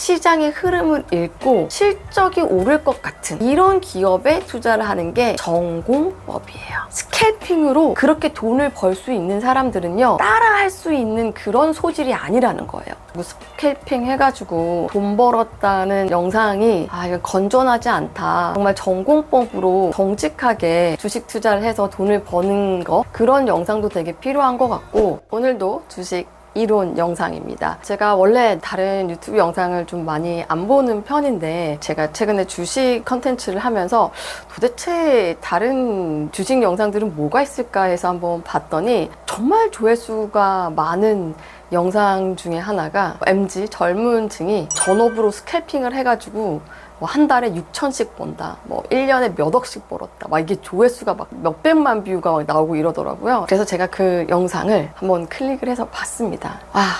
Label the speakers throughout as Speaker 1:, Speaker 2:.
Speaker 1: 시장의 흐름을 읽고 실적이 오를 것 같은 이런 기업에 투자를 하는 게 전공법이에요. 스캘핑으로 그렇게 돈을 벌 수 있는 사람들은요, 따라 할 수 있는 그런 소질이 아니라는 거예요. 스캘핑 해가지고 돈 벌었다는 영상이 이거 건전하지 않다. 정말 전공법으로 정직하게 주식 투자를 해서 돈을 버는 거, 그런 영상도 되게 필요한 것 같고, 오늘도 주식 이론 영상입니다. 제가 원래 다른 유튜브 영상을 좀 많이 안 보는 편인데, 제가 최근에 주식 컨텐츠를 하면서 도대체 다른 주식 영상들은 뭐가 있을까 해서 한번 봤더니 정말 조회수가 많은 영상 중에 하나가 MZ 젊은 층이 전업으로 스캘핑을 해가지고 한 달에 6천씩 번다, 1년에 몇 억씩 벌었다, 이게 조회수가 몇백만 뷰가 나오고 이러더라고요. 그래서 제가 그 영상을 한번 클릭을 해서 봤습니다.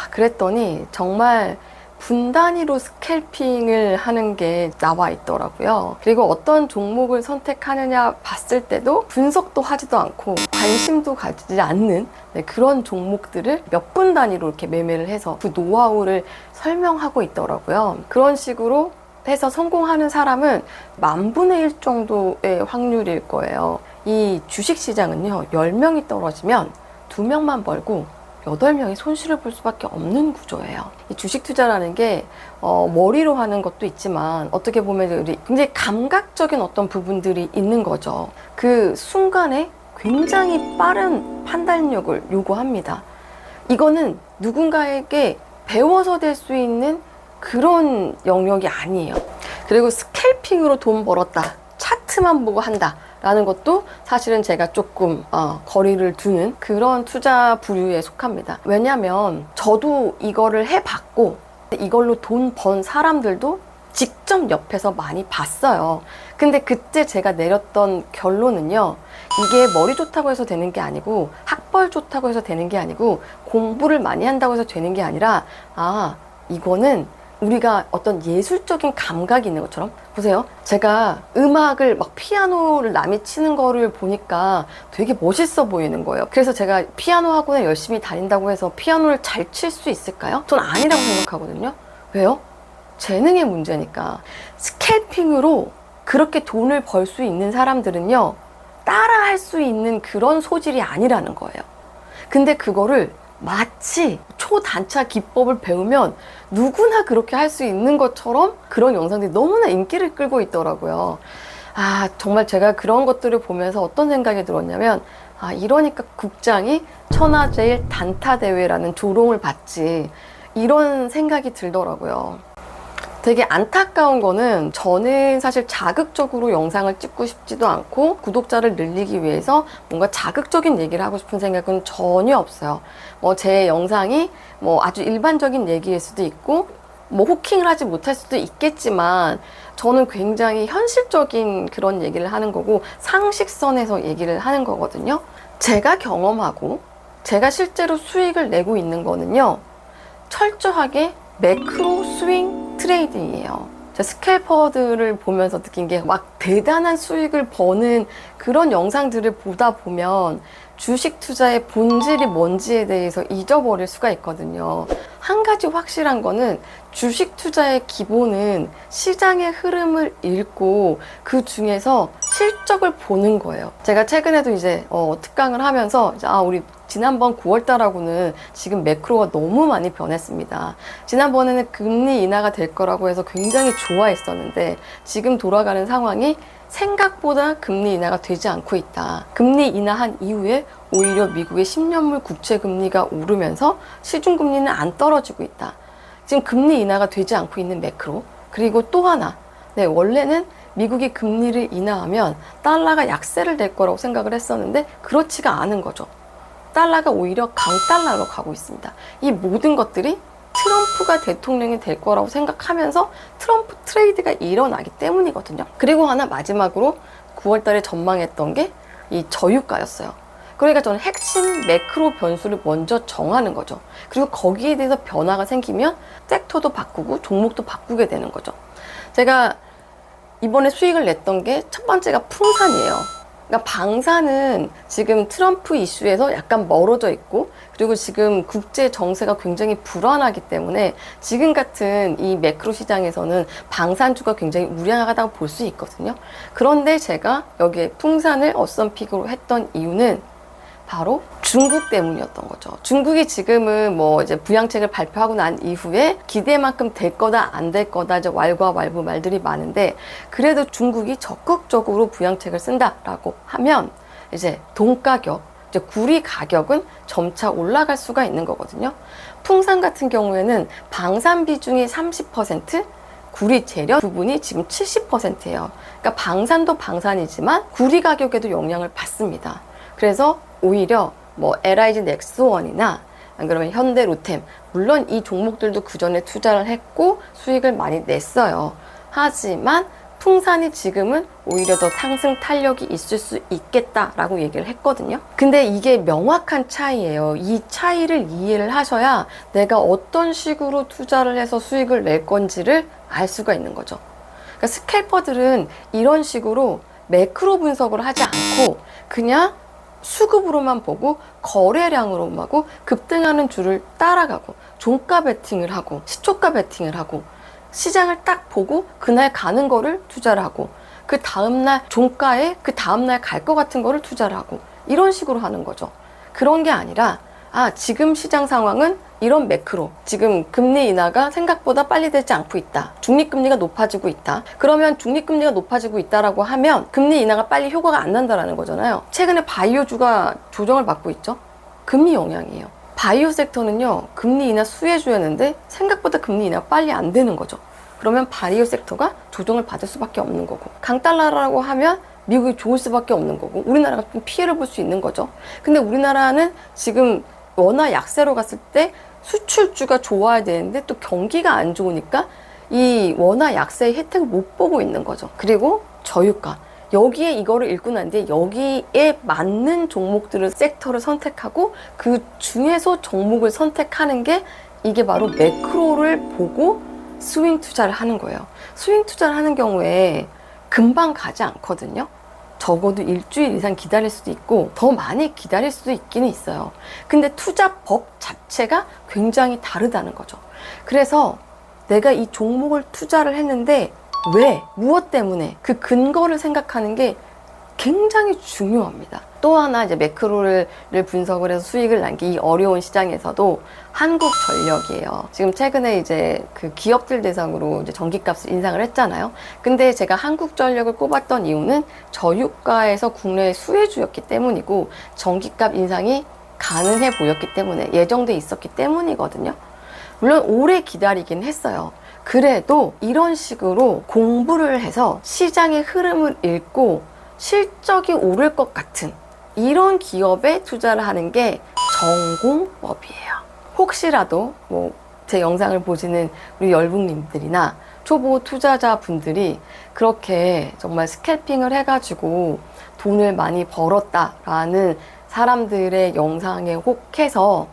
Speaker 1: 그랬더니 정말 분 단위로 스캘핑을 하는 게 나와 있더라고요. 그리고 어떤 종목을 선택하느냐 봤을 때도 분석도 하지도 않고 관심도 가지지 않는 그런 종목들을 몇 분 단위로 이렇게 매매를 해서 그 노하우를 설명하고 있더라고요. 그런 식으로 해서 성공하는 사람은 10,000분의 1 정도의 확률일 거예요. 이 주식시장은요, 10명이 떨어지면 2명만 벌고 8명이 손실을 볼 수밖에 없는 구조예요. 이 주식 투자라는 게 머리로 하는 것도 있지만 어떻게 보면 굉장히 감각적인 어떤 부분들이 있는 거죠. 그 순간에 굉장히 빠른 판단력을 요구합니다. 이거는 누군가에게 배워서 될 수 있는 그런 영역이 아니에요. 그리고 스캘핑으로 돈 벌었다, 차트만 보고 한다 라는 것도 사실은 제가 조금 거리를 두는 그런 투자 부류에 속합니다. 왜냐면 저도 이거를 해봤고 이걸로 돈 번 사람들도 직접 옆에서 많이 봤어요. 근데 그때 제가 내렸던 결론은요, 이게 머리 좋다고 해서 되는 게 아니고, 학벌 좋다고 해서 되는 게 아니고, 공부를 많이 한다고 해서 되는 게 아니라, 이거는 우리가 어떤 예술적인 감각이 있는 것처럼, 보세요. 제가 음악을 피아노를 남이 치는 거를 보니까 되게 멋있어 보이는 거예요. 그래서 제가 피아노 학원에 열심히 다닌다고 해서 피아노를 잘 칠 수 있을까요? 전 아니라고 생각하거든요. 왜요? 재능의 문제니까. 스캘핑으로 그렇게 돈을 벌 수 있는 사람들은요, 따라 할 수 있는 그런 소질이 아니라는 거예요. 근데 그거를 마치 초단차 기법을 배우면 누구나 그렇게 할 수 있는 것처럼 그런 영상들이 너무나 인기를 끌고 있더라고요. 정말 제가 그런 것들을 보면서 어떤 생각이 들었냐면, 이러니까 국장이 천하제일 단타대회라는 조롱을 받지, 이런 생각이 들더라고요. 되게 안타까운 거는, 저는 사실 자극적으로 영상을 찍고 싶지도 않고 구독자를 늘리기 위해서 뭔가 자극적인 얘기를 하고 싶은 생각은 전혀 없어요. 제 영상이 아주 일반적인 얘기일 수도 있고 호킹을 하지 못할 수도 있겠지만, 저는 굉장히 현실적인 그런 얘기를 하는 거고 상식선에서 얘기를 하는 거거든요. 제가 경험하고 제가 실제로 수익을 내고 있는 거는요, 철저하게 매크로 스윙 트레이딩이에요. 제가 스캘퍼들을 보면서 느낀 게, 대단한 수익을 버는 그런 영상들을 보다 보면 주식 투자의 본질이 뭔지에 대해서 잊어버릴 수가 있거든요. 한 가지 확실한 거는, 주식 투자의 기본은 시장의 흐름을 읽고 그 중에서 실적을 보는 거예요. 제가 최근에도 이제 특강을 하면서 우리 지난번 9월달하고는 지금 매크로가 너무 많이 변했습니다. 지난번에는 금리 인하가 될 거라고 해서 굉장히 좋아했었는데, 지금 돌아가는 상황이 생각보다 금리 인하가 되지 않고 있다. 금리 인하한 이후에 오히려 미국의 10년물 국채 금리가 오르면서 시중금리는 안 떨어지고 있다. 지금 금리 인하가 되지 않고 있는 매크로. 그리고 또 하나, 원래는 미국이 금리를 인하하면 달러가 약세를 낼 거라고 생각을 했었는데 그렇지가 않은 거죠. 달러가 오히려 강달러로 가고 있습니다. 이 모든 것들이 트럼프가 대통령이 될 거라고 생각하면서 트럼프 트레이드가 일어나기 때문이거든요. 그리고 하나 마지막으로 9월 달에 전망했던 게 이 저유가였어요. 그러니까 저는 핵심 매크로 변수를 먼저 정하는 거죠. 그리고 거기에 대해서 변화가 생기면 섹터도 바꾸고 종목도 바꾸게 되는 거죠. 제가 이번에 수익을 냈던 게 첫 번째가 풍산이에요. 그러니까 방사는 지금 트럼프 이슈에서 약간 멀어져 있고, 그리고 지금 국제 정세가 굉장히 불안하기 때문에 지금 같은 이 매크로 시장에서는 방산주가 굉장히 우량하다고 볼 수 있거든요. 그런데 제가 여기에 풍산을 어썸픽으로 했던 이유는 바로 중국 때문이었던 거죠. 중국이 지금은 뭐 이제 부양책을 발표하고 난 이후에 기대만큼 될 거다 안 될 거다 이제 왈가왈부 말들이 많은데, 그래도 중국이 적극적으로 부양책을 쓴다라고 하면 이제 돈 가격, 이제 구리 가격은 점차 올라갈 수가 있는 거거든요. 풍산 같은 경우에는 방산 비중이 30%, 구리 재련 부분이 지금 70%예요. 그러니까 방산도 방산이지만 구리 가격에도 영향을 받습니다. 그래서 오히려 뭐 LIG 넥스원이나 안 그러면 현대 로템, 물론 이 종목들도 그 전에 투자를 했고 수익을 많이 냈어요. 하지만 풍산이 지금은 오히려 더 상승 탄력이 있을 수 있겠다라고 얘기를 했거든요. 근데 이게 명확한 차이예요. 이 차이를 이해를 하셔야 내가 어떤 식으로 투자를 해서 수익을 낼 건지를 알 수가 있는 거죠. 그러니까 스캘퍼들은 이런 식으로 매크로 분석을 하지 않고 그냥 수급으로만 보고 거래량으로만 하고 급등하는 줄을 따라가고 종가 베팅을 하고 시초가 베팅을 하고 시장을 딱 보고 그날 가는 거를 투자를 하고 그 다음날 종가에 그 다음날 갈 것 같은 거를 투자를 하고 이런 식으로 하는 거죠. 그런 게 아니라 지금 시장 상황은 이런 매크로, 지금 금리 인하가 생각보다 빨리 되지 않고 있다. 중립금리가 높아지고 있다. 그러면 중립금리가 높아지고 있다라고 하면 금리 인하가 빨리 효과가 안 난다라는 거잖아요. 최근에 바이오주가 조정을 받고 있죠. 금리 영향이에요. 바이오 섹터는요, 금리 인하 수혜주였는데 생각보다 금리 인하가 빨리 안 되는 거죠. 그러면 바이오 섹터가 조정을 받을 수밖에 없는 거고, 강달러라고 하면 미국이 좋을 수밖에 없는 거고, 우리나라가 좀 피해를 볼 수 있는 거죠. 근데 우리나라는 지금 원화 약세로 갔을 때 수출주가 좋아야 되는데 또 경기가 안 좋으니까 이 원화 약세의 혜택을 못 보고 있는 거죠. 그리고 저유가, 여기에 이거를 읽고 난 뒤에 여기에 맞는 종목들을 섹터를 선택하고 그 중에서 종목을 선택하는 게 이게 바로 매크로를 보고 스윙 투자를 하는 거예요. 스윙 투자를 하는 경우에 금방 가지 않거든요. 적어도 일주일 이상 기다릴 수도 있고 더 많이 기다릴 수도 있기는 있어요. 근데 투자법 자체가 굉장히 다르다는 거죠. 그래서 내가 이 종목을 투자를 했는데 왜? 무엇 때문에? 그 근거를 생각하는 게 굉장히 중요합니다. 또 하나 이제 매크로를 분석을 해서 수익을 난 게 이 어려운 시장에서도 한국전력이에요. 지금 최근에 이제 그 기업들 대상으로 이제 전기값을 인상을 했잖아요. 근데 제가 한국전력을 꼽았던 이유는 저유가에서 국내의 수혜주였기 때문이고 전기값 인상이 가능해 보였기 때문에 예정돼 있었기 때문이거든요. 물론 오래 기다리긴 했어요. 그래도 이런 식으로 공부를 해서 시장의 흐름을 읽고 실적이 오를 것 같은 이런 기업에 투자를 하는 게 전공법이에요. 혹시라도 뭐 제 영상을 보시는 우리 열북님들이나 초보 투자자분들이 그렇게 정말 스캘핑을 해가지고 돈을 많이 벌었다라는 사람들의 영상에 혹해서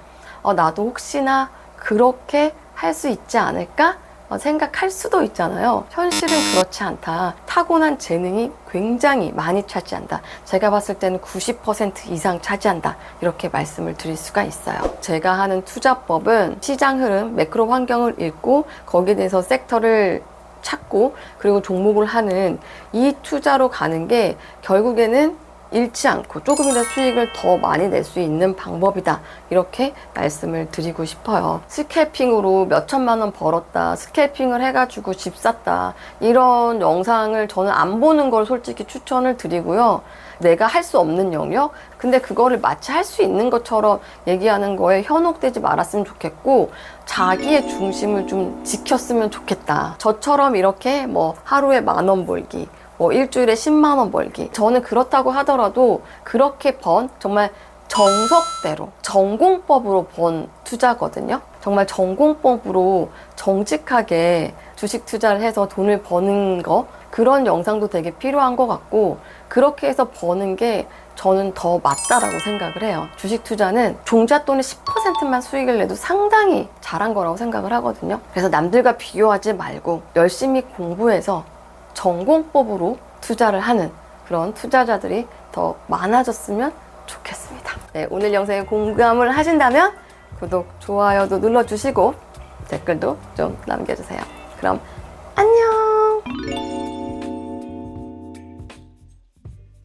Speaker 1: 나도 혹시나 그렇게 할 수 있지 않을까? 생각할 수도 있잖아요. 현실은 그렇지 않다. 타고난 재능이 굉장히 많이 차지한다. 제가 봤을 때는 90% 이상 차지한다. 이렇게 말씀을 드릴 수가 있어요. 제가 하는 투자법은 시장 흐름, 매크로 환경을 읽고 거기에 대해서 섹터를 찾고 그리고 종목을 하는 이 투자로 가는 게 결국에는 잃지 않고 조금이라도 수익을 더 많이 낼 수 있는 방법이다. 이렇게 말씀을 드리고 싶어요. 스캘핑으로 몇 천만 원 벌었다. 스캘핑을 해가지고 집 샀다. 이런 영상을 저는 안 보는 걸 솔직히 추천을 드리고요. 내가 할 수 없는 영역? 근데 그거를 마치 할 수 있는 것처럼 얘기하는 거에 현혹되지 말았으면 좋겠고 자기의 중심을 좀 지켰으면 좋겠다. 저처럼 이렇게 뭐 하루에 10,000원 벌기, 뭐 일주일에 10만 원 벌기. 저는 그렇다고 하더라도 그렇게 번 정말 정석대로 전공법으로 번 투자거든요. 정말 전공법으로 정직하게 주식 투자를 해서 돈을 버는 거, 그런 영상도 되게 필요한 것 같고 그렇게 해서 버는 게 저는 더 맞다라고 생각을 해요. 주식 투자는 종잣돈의 10%만 수익을 내도 상당히 잘한 거라고 생각을 하거든요. 그래서 남들과 비교하지 말고 열심히 공부해서 전공법으로 투자를 하는 그런 투자자들이 더 많아졌으면 좋겠습니다. 네, 오늘 영상에 공감을 하신다면 구독, 좋아요도 눌러주시고 댓글도 좀 남겨주세요. 그럼